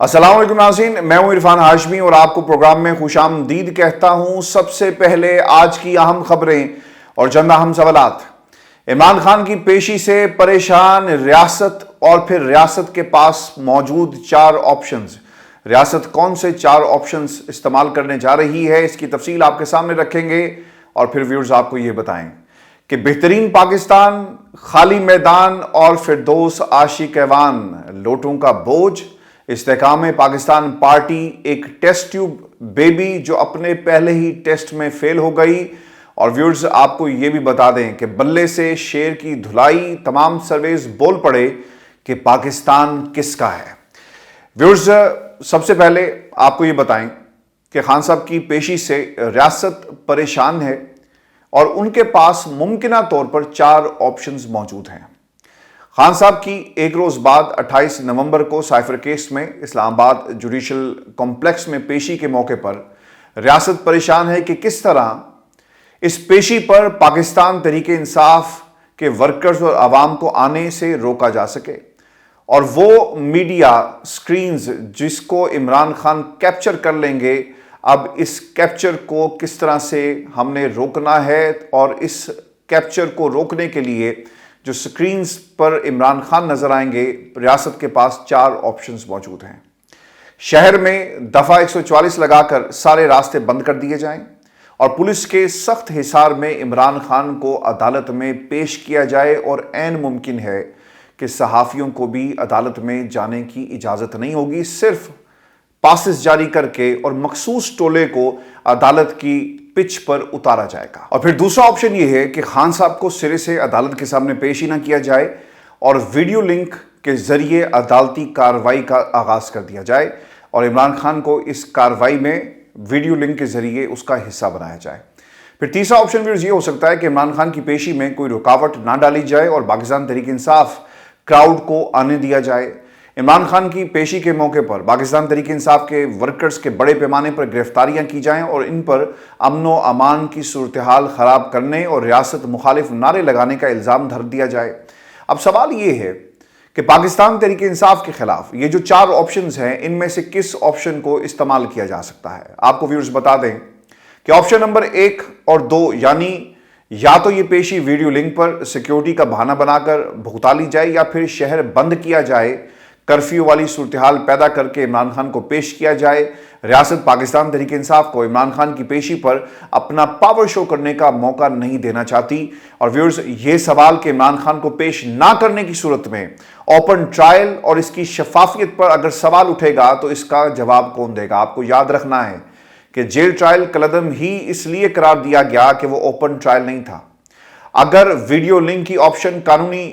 السلام علیکم ناظرین، میں ہوں عرفان ہاشمی اور آپ کو پروگرام میں خوش آمدید کہتا ہوں۔ سب سے پہلے آج کی اہم خبریں اور چند اہم سوالات۔ عمران خان کی پیشی سے پریشان ریاست اور پھر ریاست کے پاس موجود 4 آپشنز۔ ریاست کون سے 4 آپشنز استعمال کرنے جا رہی ہے، اس کی تفصیل آپ کے سامنے رکھیں گے اور پھر ویورز آپ کو یہ بتائیں کہ بہترین پاکستان، خالی میدان اور فردوس عاشق ایوان، لوٹوں کا بوجھ، استحکام پاکستان پارٹی، ایک ٹیسٹ ٹیوب بیبی جو اپنے پہلے ہی ٹیسٹ میں فیل ہو گئی، اور ویورز آپ کو یہ بھی بتا دیں کہ بلے سے شیر کی دھلائی، تمام سرویز بول پڑے کہ پاکستان کس کا ہے۔ ویورز سب سے پہلے آپ کو یہ بتائیں کہ خان صاحب کی پیشی سے ریاست پریشان ہے اور ان کے پاس ممکنہ طور پر 4 آپشنز موجود ہیں۔ خان صاحب کی ایک روز بعد 28 نومبر کو سائفر کیس میں اسلام آباد جوڈیشل کمپلیکس میں پیشی کے موقع پر ریاست پریشان ہے کہ کس طرح اس پیشی پر پاکستان تحریک انصاف کے ورکرز اور عوام کو آنے سے روکا جا سکے، اور وہ میڈیا سکرینز جس کو عمران خان کیپچر کر لیں گے، اب اس کیپچر کو کس طرح سے ہم نے روکنا ہے، اور اس کیپچر کو روکنے کے لیے جو سکرینز پر عمران خان نظر آئیں گے، ریاست کے پاس 4 آپشنز موجود ہیں۔ شہر میں دفعہ 144 لگا کر سارے راستے بند کر دیے جائیں اور پولیس کے سخت حصار میں عمران خان کو عدالت میں پیش کیا جائے، اور عین ممکن ہے کہ صحافیوں کو بھی عدالت میں جانے کی اجازت نہیں ہوگی، صرف پاسز جاری کر کے اور مخصوص ٹولے کو عدالت کی پچ پر اتارا جائے گا۔ اور پھر دوسرا آپشن یہ ہے کہ خان صاحب کو سرے سے عدالت کے سامنے پیش ہی نہ کیا جائے اور ویڈیو لنک کے ذریعے عدالتی کارروائی کا آغاز کر دیا جائے، اور عمران خان کو اس کارروائی میں ویڈیو لنک کے ذریعے اس کا حصہ بنایا جائے۔ پھر تیسرا آپشن ویورز یہ ہو سکتا ہے کہ عمران خان کی پیشی میں کوئی رکاوٹ نہ ڈالی جائے اور پاکستان تحریک انصاف کراؤڈ کو آنے دیا جائے۔ عمران خان کی پیشی کے موقع پر پاکستان تحریک انصاف کے ورکرز کے بڑے پیمانے پر گرفتاریاں کی جائیں اور ان پر امن و امان کی صورتحال خراب کرنے اور ریاست مخالف نعرے لگانے کا الزام دھر دیا جائے۔ اب سوال یہ ہے کہ پاکستان تحریک انصاف کے خلاف یہ جو 4 آپشنز ہیں، ان میں سے کس آپشن کو استعمال کیا جا سکتا ہے۔ آپ کو ویورز بتا دیں کہ آپشن نمبر 1 اور 2، یعنی یا تو یہ پیشی ویڈیو لنک پر سیکیورٹی کا بہانہ بنا کر بھگتا لی جائے، یا پھر شہر بند کیا جائے، کرفیو والی صورتحال پیدا کر کے عمران خان کو پیش کیا جائے۔ ریاست پاکستان تحریک انصاف کو عمران خان کی پیشی پر اپنا پاور شو کرنے کا موقع نہیں دینا چاہتی، اور ویورز یہ سوال کہ عمران خان کو پیش نہ کرنے کی صورت میں اوپن ٹرائل اور اس کی شفافیت پر اگر سوال اٹھے گا تو اس کا جواب کون دے گا۔ آپ کو یاد رکھنا ہے کہ جیل ٹرائل کالعدم ہی اس لیے قرار دیا گیا کہ وہ اوپن ٹرائل نہیں تھا۔ اگر ویڈیو لنک کی آپشن قانونی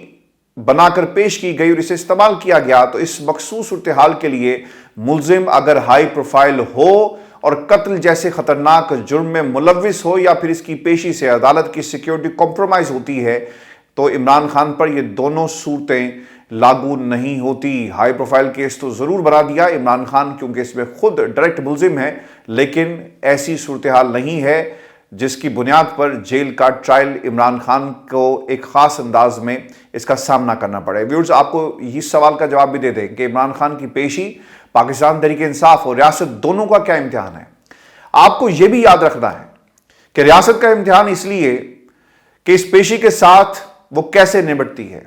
بنا کر پیش کی گئی اور اسے استعمال کیا گیا تو اس مخصوص صورتحال کے لیے ملزم اگر ہائی پروفائل ہو اور قتل جیسے خطرناک جرم میں ملوث ہو، یا پھر اس کی پیشی سے عدالت کی سیکیورٹی کمپرومائز ہوتی ہے، تو عمران خان پر یہ دونوں صورتیں لاگو نہیں ہوتی۔ ہائی پروفائل کیس تو ضرور بنا دیا عمران خان کیونکہ اس میں خود ڈائریکٹ ملزم ہے، لیکن ایسی صورتحال نہیں ہے جس کی بنیاد پر جیل کا ٹرائل عمران خان کو ایک خاص انداز میں اس کا سامنا کرنا پڑے۔ ویورز آپ کو اس سوال کا جواب بھی دے دیں کہ عمران خان کی پیشی پاکستان تحریک انصاف اور ریاست دونوں کا کیا امتحان ہے۔ آپ کو یہ بھی یاد رکھنا ہے کہ ریاست کا امتحان اس لیے کہ اس پیشی کے ساتھ وہ کیسے نمٹتی ہے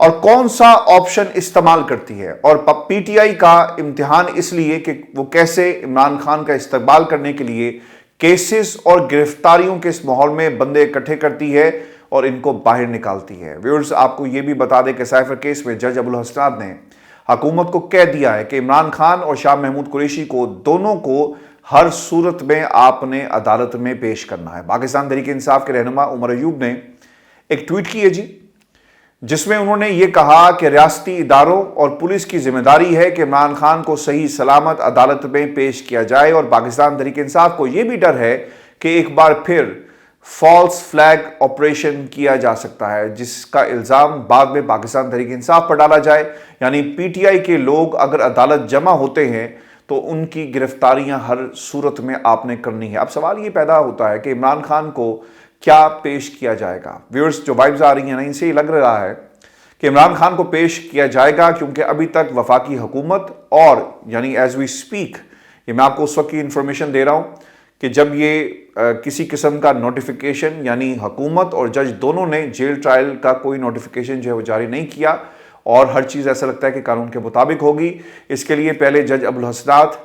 اور کون سا آپشن استعمال کرتی ہے، اور پی ٹی آئی کا امتحان اس لیے کہ وہ کیسے عمران خان کا استقبال کرنے کے لیے کیسز اور گرفتاریوں کے اس ماحول میں بندے اکٹھے کرتی ہے اور ان کو باہر نکالتی ہے۔ ویورز آپ کو یہ بھی بتا دیں کہ سائفر کیس میں جج ابوالحسنات نے حکومت کو کہہ دیا ہے کہ عمران خان اور شاہ محمود قریشی کو دونوں کو ہر صورت میں آپ نے عدالت میں پیش کرنا ہے۔ پاکستان تحریک انصاف کے رہنما عمر ایوب نے ایک ٹویٹ کی ہے جس میں انہوں نے یہ کہا کہ ریاستی اداروں اور پولیس کی ذمہ داری ہے کہ عمران خان کو صحیح سلامت عدالت میں پیش کیا جائے، اور پاکستان تحریک انصاف کو یہ بھی ڈر ہے کہ ایک بار پھر فالس فلیگ آپریشن کیا جا سکتا ہے، جس کا الزام بعد میں پاکستان تحریک انصاف پر ڈالا جائے، یعنی پی ٹی آئی کے لوگ اگر عدالت جمع ہوتے ہیں تو ان کی گرفتاریاں ہر صورت میں آپ نے کرنی ہے۔ اب سوال یہ پیدا ہوتا ہے کہ عمران خان کو کیا پیش کیا جائے گا۔ ویورز جو وائبز آ رہی ہیں نا، ان سے یہ لگ رہا ہے کہ عمران خان کو پیش کیا جائے گا، کیونکہ ابھی تک وفاقی حکومت اور یعنی ایز وی اسپیک، یہ میں آپ کو اس وقت کی انفارمیشن دے رہا ہوں کہ جب یہ کسی قسم کا نوٹیفیکیشن یعنی حکومت اور جج دونوں نے جیل ٹرائل کا کوئی نوٹیفیکیشن جو ہے وہ جاری نہیں کیا، اور ہر چیز ایسا لگتا ہے کہ قانون کے مطابق ہوگی۔ اس کے لیے پہلے جج ابوالحسنات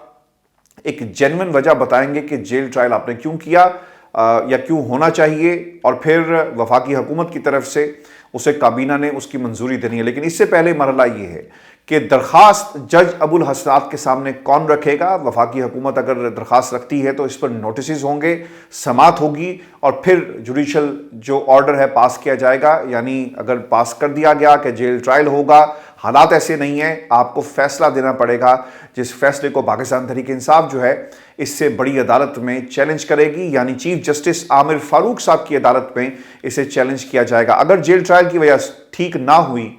ایک جینوئن وجہ بتائیں گے کہ جیل ٹرائل آپ نے کیوں کیا یا کیوں ہونا چاہیے، اور پھر وفاقی حکومت کی طرف سے اسے کابینہ نے اس کی منظوری دینی ہے۔ لیکن اس سے پہلے مرحلہ یہ ہے کہ درخواست جج ابوالحسنات کے سامنے کون رکھے گا۔ وفاقی حکومت اگر درخواست رکھتی ہے تو اس پر نوٹسز ہوں گے، سماعت ہوگی، اور پھر جوڈیشل جو آرڈر ہے پاس کیا جائے گا۔ یعنی اگر پاس کر دیا گیا کہ جیل ٹرائل ہوگا، حالات ایسے نہیں ہیں، آپ کو فیصلہ دینا پڑے گا، جس فیصلے کو پاکستان تحریک انصاف جو ہے اس سے بڑی عدالت میں چیلنج کرے گی، یعنی چیف جسٹس عامر فاروق صاحب کی عدالت میں اسے چیلنج کیا جائے گا۔ اگر جیل ٹرائل کی وجہ ٹھیک نہ ہوئی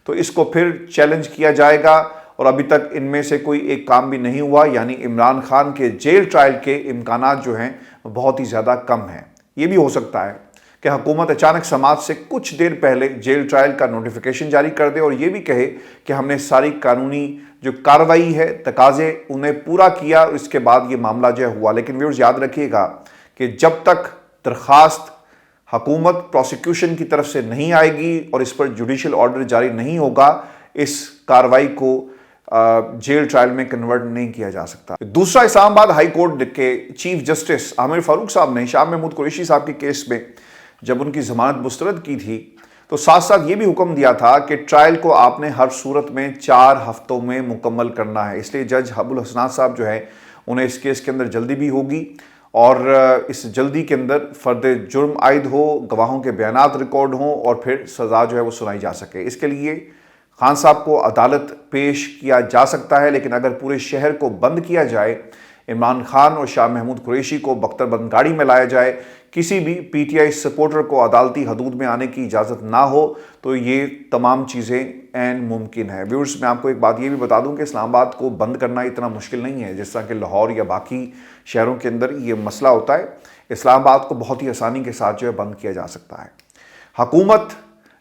تو اس کو پھر چیلنج کیا جائے گا، اور ابھی تک ان میں سے کوئی ایک کام بھی نہیں ہوا، یعنی عمران خان کے جیل ٹرائل کے امکانات جو ہیں بہت ہی زیادہ کم ہیں۔ یہ بھی ہو سکتا ہے کہ حکومت اچانک سماعت سے کچھ دیر پہلے جیل ٹرائل کا نوٹیفیکیشن جاری کر دے اور یہ بھی کہے کہ ہم نے ساری قانونی جو کارروائی ہے، تقاضے انہیں پورا کیا، اور اس کے بعد یہ معاملہ جو ہوا۔ لیکن ویورز یاد رکھیے گا کہ جب تک درخواست حکومت پروسیکیوشن کی طرف سے نہیں آئے گی اور اس پر جوڈیشل آرڈر جاری نہیں ہوگا، اس کارروائی کو جیل ٹرائل میں کنورٹ نہیں کیا جا سکتا۔ دوسرا، اسلام آباد ہائی کورٹ کے چیف جسٹس عامر فاروق صاحب نے شاہ محمود قریشی صاحب کے کیس میں جب ان کی ضمانت مسترد کی تھی تو ساتھ ساتھ یہ بھی حکم دیا تھا کہ ٹرائل کو آپ نے ہر صورت میں 4 ہفتوں میں مکمل کرنا ہے۔ اس لیے جج ابوالحسنات صاحب جو ہے انہیں اس کیس کے اندر جلدی بھی ہوگی، اور اس جلدی کے اندر فرد جرم عائد ہو، گواہوں کے بیانات ریکارڈ ہوں، اور پھر سزا جو ہے وہ سنائی جا سکے۔ اس کے لیے خان صاحب کو عدالت پیش کیا جا سکتا ہے، لیکن اگر پورے شہر کو بند کیا جائے، عمران خان اور شاہ محمود قریشی کو بختر بند گاڑی میں لایا جائے، کسی بھی پی ٹی آئی سپورٹر کو عدالتی حدود میں آنے کی اجازت نہ ہو، تو یہ تمام چیزیں عین ممکن ہے۔ ویورز، میں آپ کو ایک بات یہ بھی بتا دوں کہ اسلام آباد کو بند کرنا اتنا مشکل نہیں ہے جس طرح کہ لاہور یا باقی شہروں کے اندر یہ مسئلہ ہوتا ہے۔ اسلام آباد کو بہت ہی آسانی کے ساتھ جو ہے بند کیا جا سکتا ہے۔ حکومت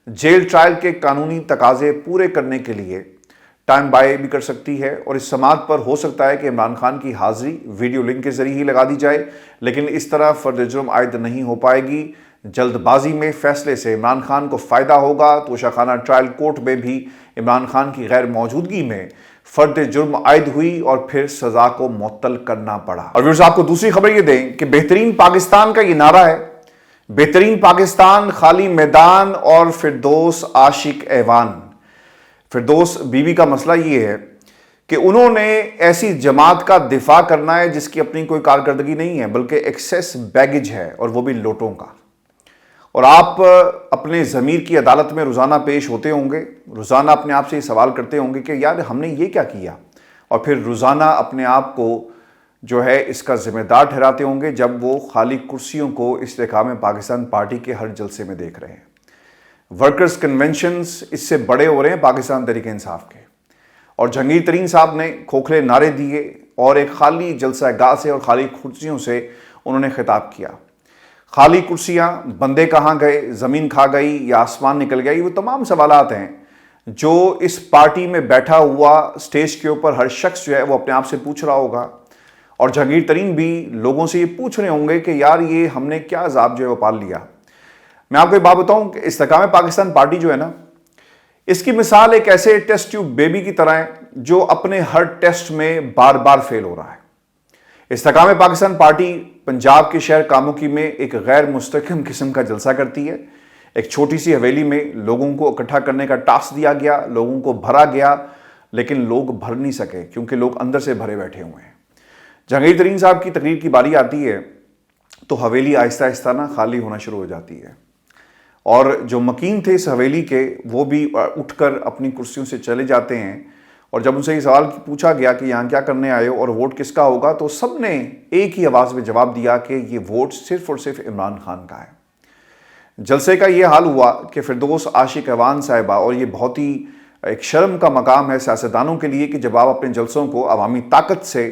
جیل ٹرائل کے قانونی تقاضے پورے کرنے کے لیے ٹائم بائے بھی کر سکتی ہے، اور اس سماعت پر ہو سکتا ہے کہ عمران خان کی حاضری ویڈیو لنک کے ذریعے ہی لگا دی جائے، لیکن اس طرح فرد جرم عائد نہیں ہو پائے گی۔ جلد بازی میں فیصلے سے عمران خان کو فائدہ ہوگا۔ توشہ ٹرائل کورٹ میں بھی عمران خان کی غیر موجودگی میں فرد جرم عائد ہوئی اور پھر سزا کو معطل کرنا پڑا۔ اور ویورز، آپ کو دوسری خبر یہ دیں کہ بہترین پاکستان کا یہ نعرہ ہے، بہترین پاکستان، خالی میدان اور فردوس عاشق ایوان۔ فردوس بی بی کا مسئلہ یہ ہے کہ انہوں نے ایسی جماعت کا دفاع کرنا ہے جس کی اپنی کوئی کارکردگی نہیں ہے، بلکہ ایکسیس بیگیج ہے، اور وہ بھی لوٹوں کا۔ اور آپ اپنے ضمیر کی عدالت میں روزانہ پیش ہوتے ہوں گے، روزانہ اپنے آپ سے یہ سوال کرتے ہوں گے کہ یار ہم نے یہ کیا کیا، اور پھر روزانہ اپنے آپ کو جو ہے اس کا ذمہ دار ٹھہراتے ہوں گے جب وہ خالی کرسیوں کو استحکام پاکستان پارٹی کے ہر جلسے میں دیکھ رہے ہیں۔ ورکرز کنونشنز اس سے بڑے ہو رہے ہیں پاکستان تحریک انصاف کے، اور جہانگیر ترین صاحب نے کھوکھلے نعرے دیے اور ایک خالی جلسہ گاہ سے اور خالی کرسیوں سے انہوں نے خطاب کیا۔ خالی کرسیاں، بندے کہاں گئے، زمین کھا گئی یا آسمان نکل گئی، وہ تمام سوالات ہیں جو اس پارٹی میں بیٹھا ہوا اسٹیج کے اوپر ہر شخص جو ہے وہ اپنے آپ سے پوچھ رہا ہوگا، اور جہانگیر ترین بھی لوگوں سے یہ پوچھ رہے ہوں گے کہ یار یہ ہم نے کیا عذاب جو ہے وہ پال لیا۔ میں آپ کو ایک بات بتاؤں کہ استحکام پاکستان پارٹی جو ہے نا، اس کی مثال ایک ایسے ٹیسٹ ٹیوب بیبی کی طرح ہے جو اپنے ہر ٹیسٹ میں بار بار فیل ہو رہا ہے۔ استحکام پاکستان پارٹی پنجاب کے شہر کاموکی میں ایک غیر مستحکم قسم کا جلسہ کرتی ہے۔ ایک چھوٹی سی حویلی میں لوگوں کو اکٹھا کرنے کا ٹاسک دیا گیا، لوگوں کو بھرا گیا، لیکن لوگ بھر نہیں سکے کیونکہ لوگ اندر سے بھرے بیٹھے ہوئے ہیں۔ جہانگیر ترین صاحب کی تقریر کی باری آتی ہے تو حویلی آہستہ آہستہ نا خالی ہونا شروع ہو جاتی ہے، اور جو مکین تھے اس حویلی کے وہ بھی اٹھ کر اپنی کرسیوں سے چلے جاتے ہیں، اور جب ان سے یہ سوال پوچھا گیا کہ یہاں کیا کرنے آئے ہو اور ووٹ کس کا ہوگا، تو سب نے ایک ہی آواز میں جواب دیا کہ یہ ووٹ صرف اور صرف عمران خان کا ہے۔ جلسے کا یہ حال ہوا کہ فردوس عاشق ایوان صاحبہ، اور یہ بہت ہی ایک شرم کا مقام ہے سیاستدانوں کے لیے کہ جب آپ اپنے جلسوں کو عوامی طاقت سے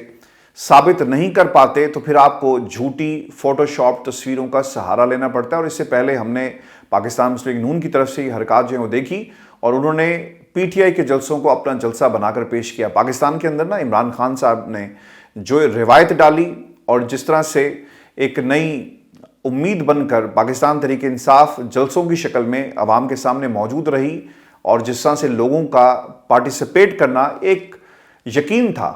ثابت نہیں کر پاتے تو پھر آپ کو جھوٹی فوٹو شاپ تصویروں کا سہارا لینا پڑتا ہے، اور اس سے پہلے ہم نے پاکستان مسلم لیگ نون کی طرف سے یہ حرکات جو ہیں وہ دیکھی، اور انہوں نے پی ٹی آئی کے جلسوں کو اپنا جلسہ بنا کر پیش کیا۔ پاکستان کے اندر نا عمران خان صاحب نے جو روایت ڈالی اور جس طرح سے ایک نئی امید بن کر پاکستان تحریک انصاف جلسوں کی شکل میں عوام کے سامنے موجود رہی، اور جس طرح سے لوگوں کا پارٹیسپیٹ کرنا ایک یقین تھا،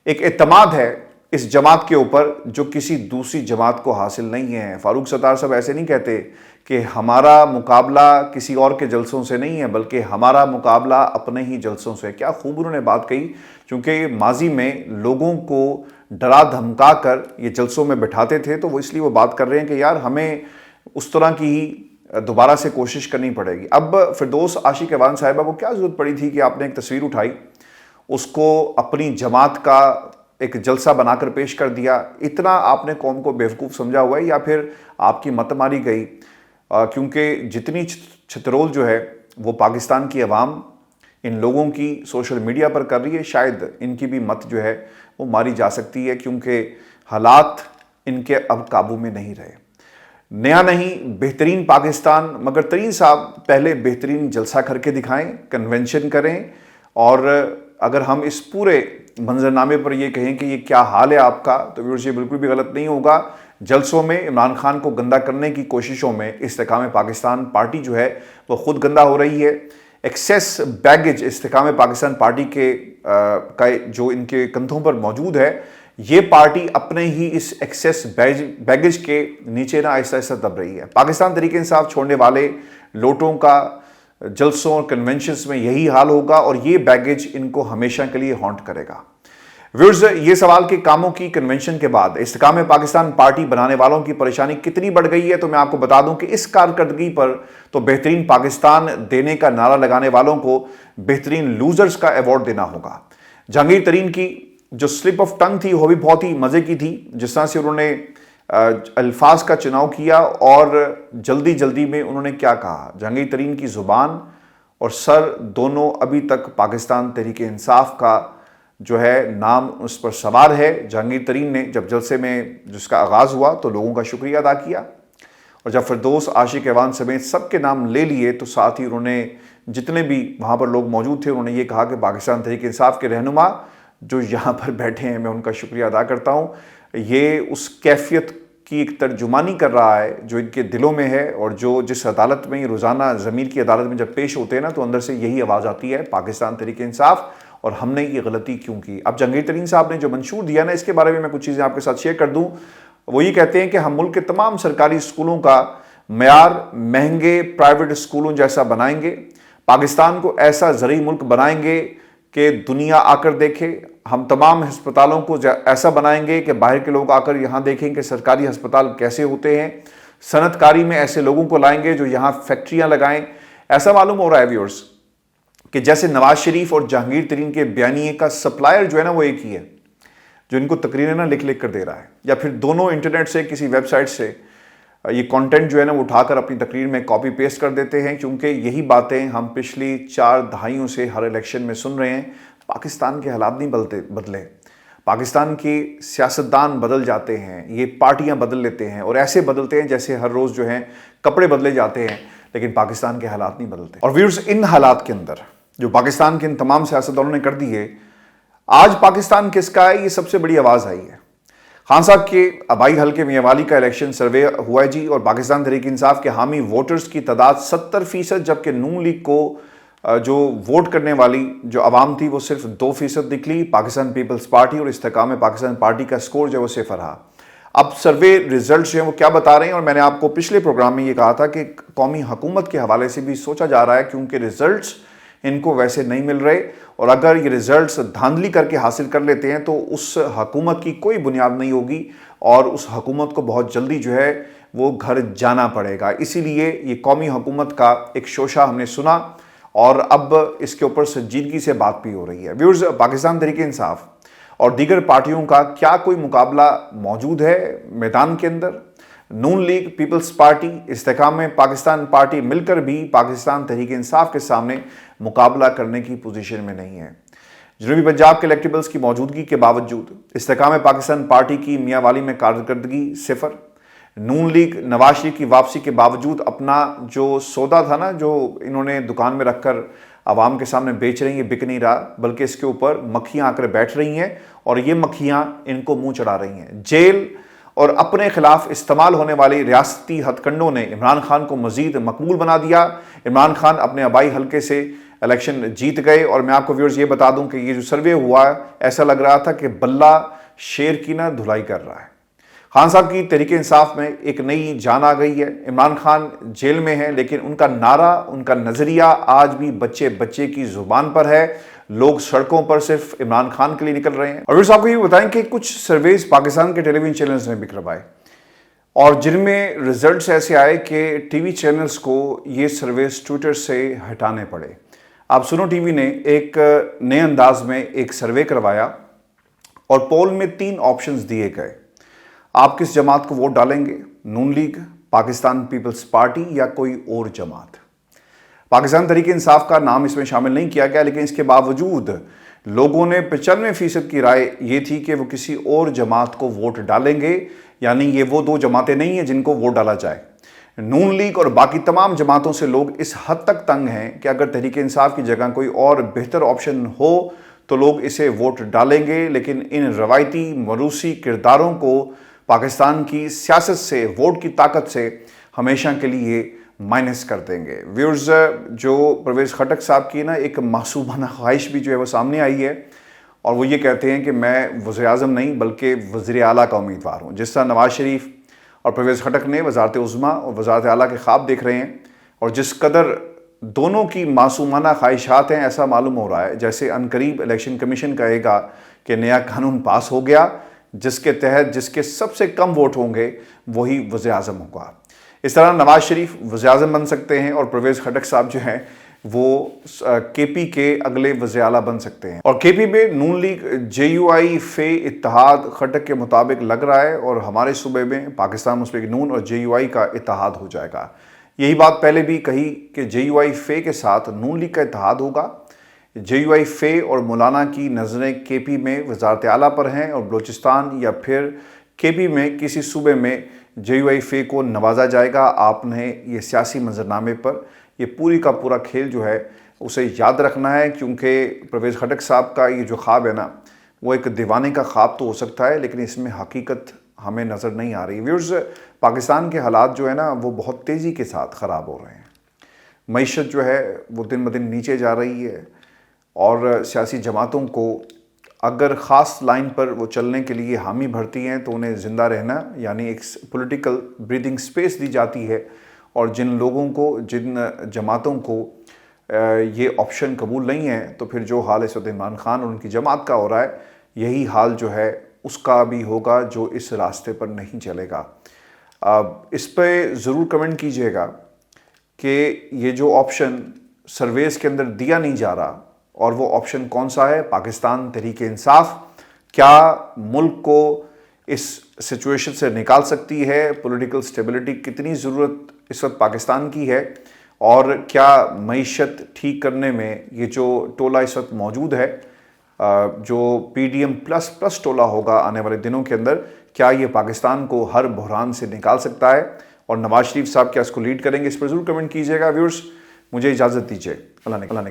ایک اعتماد ہے اس جماعت کے اوپر جو کسی دوسری جماعت کو حاصل نہیں ہے۔ فاروق ستار صاحب ایسے نہیں کہتے کہ ہمارا مقابلہ کسی اور کے جلسوں سے نہیں ہے بلکہ ہمارا مقابلہ اپنے ہی جلسوں سے۔ کیا خوب انہوں نے بات کہی، چونکہ ماضی میں لوگوں کو ڈرا دھمکا کر یہ جلسوں میں بٹھاتے تھے، تو وہ اس لیے وہ بات کر رہے ہیں کہ یار ہمیں اس طرح کی ہی دوبارہ سے کوشش کرنی پڑے گی۔ اب فردوس عاشق ایوان صاحبہ کو کیا ضرورت پڑی تھی کہ آپ نے ایک تصویر اٹھائی، اس کو اپنی جماعت کا ایک جلسہ بنا کر پیش کر دیا؟ اتنا آپ نے قوم کو بیوقوف سمجھا ہوا ہے یا پھر آپ کی مت ماری گئی؟ کیونکہ جتنی چھترول جو ہے وہ پاکستان کی عوام ان لوگوں کی سوشل میڈیا پر کر رہی ہے، شاید ان کی بھی مت جو ہے وہ ماری جا سکتی ہے، کیونکہ حالات ان کے اب قابو میں نہیں رہے۔ نیا نہیں، بہترین پاکستان، مگر ترین صاحب پہلے بہترین جلسہ کر کے دکھائیں، کنونشن کریں، اور اگر ہم اس پورے منظرنامے پر یہ کہیں کہ یہ کیا حال ہے آپ کا، تو ویورز یہ بالکل بھی غلط نہیں ہوگا۔ جلسوں میں عمران خان کو گندہ کرنے کی کوششوں میں استحکام پاکستان پارٹی جو ہے وہ خود گندہ ہو رہی ہے۔ ایکسیس بیگیج استحکام پاکستان پارٹی کے جو ان کے کندھوں پر موجود ہے، یہ پارٹی اپنے ہی اس ایکسیس بیگیج کے نیچے نہ آہستہ آہستہ دب رہی ہے۔ پاکستان تحریک انصاف چھوڑنے والے لوٹوں کا جلسوں اور کنونشنز میں یہی حال ہوگا، اور یہ بیگیج ان کو ہمیشہ کے لیے ہانٹ کرے گا۔ ویورز، یہ سوال کہ کاموں کی کنونشن کے بعد استحکام پاکستان پارٹی بنانے والوں کی پریشانی کتنی بڑھ گئی ہے، تو میں آپ کو بتا دوں کہ اس کارکردگی پر تو بہترین پاکستان دینے کا نعرہ لگانے والوں کو بہترین لوزرز کا ایوارڈ دینا ہوگا۔ جہانگیر ترین کی جو سلپ آف ٹنگ تھی وہ بھی بہت ہی مزے کی تھی، جس طرح سے انہوں نے الفاظ کا چناؤ کیا اور جلدی جلدی میں انہوں نے کیا کہا۔ جہانگیر ترین کی زبان اور سر دونوں ابھی تک پاکستان تحریک انصاف کا جو ہے نام اس پر سوار ہے۔ جہانگیر ترین نے جب جلسے میں جس کا آغاز ہوا تو لوگوں کا شکریہ ادا کیا، اور جب فردوس عاشق ایوان سمیت سب کے نام لے لیے تو ساتھ ہی انہوں نے جتنے بھی وہاں پر لوگ موجود تھے انہوں نے یہ کہا کہ پاکستان تحریک انصاف کے رہنما جو یہاں پر بیٹھے ہیں میں ان کا شکریہ ادا کرتا ہوں۔ یہ اس کیفیت کی ایک ترجمانی کر رہا ہے جو ان کے دلوں میں ہے، اور جو جس عدالت میں روزانہ ضمیر کی عدالت میں جب پیش ہوتے ہیں نا تو اندر سے یہی آواز آتی ہے، پاکستان تحریک انصاف، اور ہم نے یہ غلطی کیوں کی۔ اب جہانگیر ترین صاحب نے جو منشور دیا نا، اس کے بارے میں کچھ چیزیں آپ کے ساتھ شیئر کر دوں۔ وہ یہ کہتے ہیں کہ ہم ملک کے تمام سرکاری اسکولوں کا معیار مہنگے پرائیویٹ اسکولوں جیسا بنائیں گے، پاکستان کو ایسا زرعی ملک بنائیں گے کہ دنیا آ کر دیکھے، ہم تمام ہسپتالوں کو ایسا بنائیں گے کہ باہر کے لوگ آ کر یہاں دیکھیں کہ سرکاری ہسپتال کیسے ہوتے ہیں، صنعت کاری میں ایسے لوگوں کو لائیں گے جو یہاں فیکٹریاں لگائیں۔ ایسا معلوم ہو رہا ہے ویورز کہ جیسے نواز شریف اور جہانگیر ترین کے بیانیے کا سپلائر جو ہے نا وہ ایک ہی ہے، جو ان کو تقریریں نا لکھ کر دے رہا ہے، یا پھر دونوں انٹرنیٹ سے کسی ویب سائٹ سے یہ کانٹینٹ جو ہے نا وہ اٹھا کر اپنی تقریر میں کاپی پیسٹ کر دیتے ہیں، کیونکہ یہی باتیں ہم پچھلی 4 دہائیوں سے ہر الیکشن میں سن رہے ہیں۔ پاکستان کے حالات نہیں بدلے، پاکستان کے سیاستدان بدل جاتے ہیں، یہ پارٹیاں بدل لیتے ہیں اور ایسے بدلتے ہیں جیسے ہر روز جو ہیں کپڑے بدلے جاتے ہیں، لیکن پاکستان کے حالات نہیں بدلتے۔ اور ویورز، ان حالات کے اندر جو پاکستان کے ان تمام سیاستدانوں نے کر دی ہے، آج پاکستان کس کا ہے یہ سب سے بڑی آواز آئی ہے۔ خان صاحب کے آبائی حلقے میاوالی کا الیکشن سروے ہوا ہے جی، اور پاکستان تحریک انصاف کے حامی ووٹرز کی تعداد 70%، جبکہ نون لیگ کو جو ووٹ کرنے والی جو عوام تھی وہ صرف 2% نکلی۔ پاکستان پیپلز پارٹی اور استحکام پاکستان پارٹی کا سکور جو ہے وہ 0 رہا۔ اب سروے ریزلٹس جو ہیں وہ کیا بتا رہے ہیں، اور میں نے آپ کو پچھلے پروگرام میں یہ کہا تھا کہ قومی حکومت کے حوالے سے بھی سوچا جا رہا ہے، کیونکہ ریزلٹس ان کو ویسے نہیں مل رہے، اور اگر یہ ریزلٹس دھاندلی کر کے حاصل کر لیتے ہیں تو اس حکومت کی کوئی بنیاد نہیں ہوگی، اور اس حکومت کو بہت جلدی جو ہے وہ گھر جانا پڑے گا۔ اسی لیے یہ قومی حکومت کا ایک شوشہ ہم نے سنا، اور اب اس کے اوپر سنجیدگی سے بات بھی ہو رہی ہے۔ ویورز، پاکستان تحریک انصاف اور دیگر پارٹیوں کا کیا کوئی مقابلہ موجود ہے میدان کے اندر؟ نون لیگ، پیپلز پارٹی، استحکام پاکستان پارٹی مل کر بھی پاکستان تحریک انصاف کے سامنے مقابلہ کرنے کی پوزیشن میں نہیں ہے۔ جنوبی پنجاب کے الیکٹیبلز کی موجودگی کے باوجود استحکام پاکستان پارٹی کی میاں والی میں کارکردگی 0، نون لیگ نواز شریف کی واپسی کے باوجود اپنا جو سودا تھا نا، جو انہوں نے دکان میں رکھ کر عوام کے سامنے بیچ رہی ہیں، بک نہیں رہا، بلکہ اس کے اوپر مکھیاں آ کر بیٹھ رہی ہیں اور یہ مکھیاں ان کو منہ چڑھا رہی ہیں۔ جیل اور اپنے خلاف استعمال ہونے والی ریاستی ہتھ کنڈوں نے عمران خان کو مزید مقبول بنا دیا۔ عمران خان اپنے آبائی حلقے سے الیکشن جیت گئے، اور میں آپ کو ویورز یہ بتا دوں کہ یہ جو سروے ہوا ہے، ایسا لگ رہا تھا کہ بلہ شیر کی نہ دھلائی کر رہا ہے۔ خان صاحب کی تحریک انصاف میں ایک نئی جان آ گئی ہے۔ عمران خان جیل میں ہیں، لیکن ان کا نعرہ، ان کا نظریہ آج بھی بچے بچے کی زبان پر ہے۔ لوگ سڑکوں پر صرف عمران خان کے لیے نکل رہے ہیں۔ اور ویورز آپ کو یہ بتائیں کہ کچھ سرویز پاکستان کے ٹیلی ویژن چینلز نے بھی کروائے، اور جن میں رزلٹس ایسے آئے کہ ٹی وی چینلز کو یہ سرویز ٹویٹر سے ہٹانے پڑے۔ آپ سنو ٹی وی نے ایک نئے انداز میں ایک سروے کروایا، اور پول میں 3 آپشنز دیے گئے۔ آپ کس جماعت کو ووٹ ڈالیں گے؟ نون لیگ، پاکستان پیپلز پارٹی یا کوئی اور جماعت؟ پاکستان تحریک انصاف کا نام اس میں شامل نہیں کیا گیا، لیکن اس کے باوجود لوگوں نے 95% کی رائے یہ تھی کہ وہ کسی اور جماعت کو ووٹ ڈالیں گے، یعنی یہ وہ 2 جماعتیں نہیں ہیں جن کو ووٹ ڈالا جائے۔ نون لیگ اور باقی تمام جماعتوں سے لوگ اس حد تک تنگ ہیں کہ اگر تحریک انصاف کی جگہ کوئی اور بہتر آپشن ہو تو لوگ اسے ووٹ ڈالیں گے، لیکن ان روایتی موروثی کرداروں کو پاکستان کی سیاست سے، ووٹ کی طاقت سے ہمیشہ کے لیے مائنس کر دیں گے۔ ویورز، جو پرویز خٹک صاحب کی نا ایک معصومانہ خواہش بھی جو ہے وہ سامنے آئی ہے، اور وہ یہ کہتے ہیں کہ میں وزیر اعظم نہیں بلکہ وزیر اعلیٰ کا امیدوار ہوں۔ جس طرح نواز شریف اور پرویز خٹک نے وزارت عظمیٰ اور وزارت اعلیٰ کے خواب دیکھ رہے ہیں، اور جس قدر دونوں کی معصومانہ خواہشات ہیں، ایسا معلوم ہو رہا ہے جیسے عنقریب الیکشن کمیشن کہے گا کہ نیا قانون پاس ہو گیا، جس کے تحت جس کے سب سے کم ووٹ ہوں گے وہی وزیر اعظم ہوگا۔ اس طرح نواز شریف وزیر اعظم بن سکتے ہیں، اور پرویز خٹک صاحب جو ہیں وہ کے پی کے اگلے وزیر اعلیٰ بن سکتے ہیں۔ اور کے پی میں نون لیگ جے یو آئی فے اتحاد خٹک کے مطابق لگ رہا ہے، اور ہمارے صوبے میں پاکستان مسلم لیگ نون اور جے یو آئی کا اتحاد ہو جائے گا۔ یہی بات پہلے بھی کہی کہ جے یو آئی فے کے ساتھ نون لیگ کا اتحاد ہوگا۔ جے یو آئی فے اور مولانا کی نظریں کے پی میں وزارت اعلیٰ پر ہیں، اور بلوچستان یا پھر کے پی میں کسی صوبے میں جے یو آئی فے کو نوازا جائے گا۔ آپ نے یہ سیاسی منظرنامے پر یہ پوری کا پورا کھیل جو ہے اسے یاد رکھنا ہے، کیونکہ پرویز خٹک صاحب کا یہ جو خواب ہے نا، وہ ایک دیوانے کا خواب تو ہو سکتا ہے، لیکن اس میں حقیقت ہمیں نظر نہیں آ رہی۔ ویورز، پاکستان کے حالات جو ہے نا وہ بہت تیزی کے ساتھ خراب ہو رہے ہیں۔ معیشت جو ہے وہ دن بدن نیچے جا رہی ہے، اور سیاسی جماعتوں کو اگر خاص لائن پر وہ چلنے کے لیے حامی بھرتی ہیں تو انہیں زندہ رہنا، یعنی ایک پولیٹیکل بریدنگ سپیس دی جاتی ہے، اور جن لوگوں کو، جن جماعتوں کو یہ آپشن قبول نہیں ہے، تو پھر جو حال اس وقت عمران خان اور ان کی جماعت کا ہو رہا ہے، یہی حال جو ہے اس کا بھی ہوگا جو اس راستے پر نہیں چلے گا۔ اس پہ ضرور کمنٹ کیجئے گا کہ یہ جو آپشن سرویز کے اندر دیا نہیں جا رہا، اور وہ آپشن کون سا ہے؟ پاکستان تحریک انصاف کیا ملک کو اس سچویشن سے نکال سکتی ہے؟ پولیٹیکل سٹیبلٹی کتنی ضرورت اس وقت پاکستان کی ہے؟ اور کیا معیشت ٹھیک کرنے میں یہ جو ٹولہ اس وقت موجود ہے، جو P D M plus plus ٹولہ ہوگا آنے والے دنوں کے اندر، کیا یہ پاکستان کو ہر بحران سے نکال سکتا ہے؟ اور نواز شریف صاحب کیا اس کو لیڈ کریں گے؟ اس پر ضرور کمنٹ کیجیے گا۔ ویورز، مجھے اجازت دیجیے۔ اللہ نے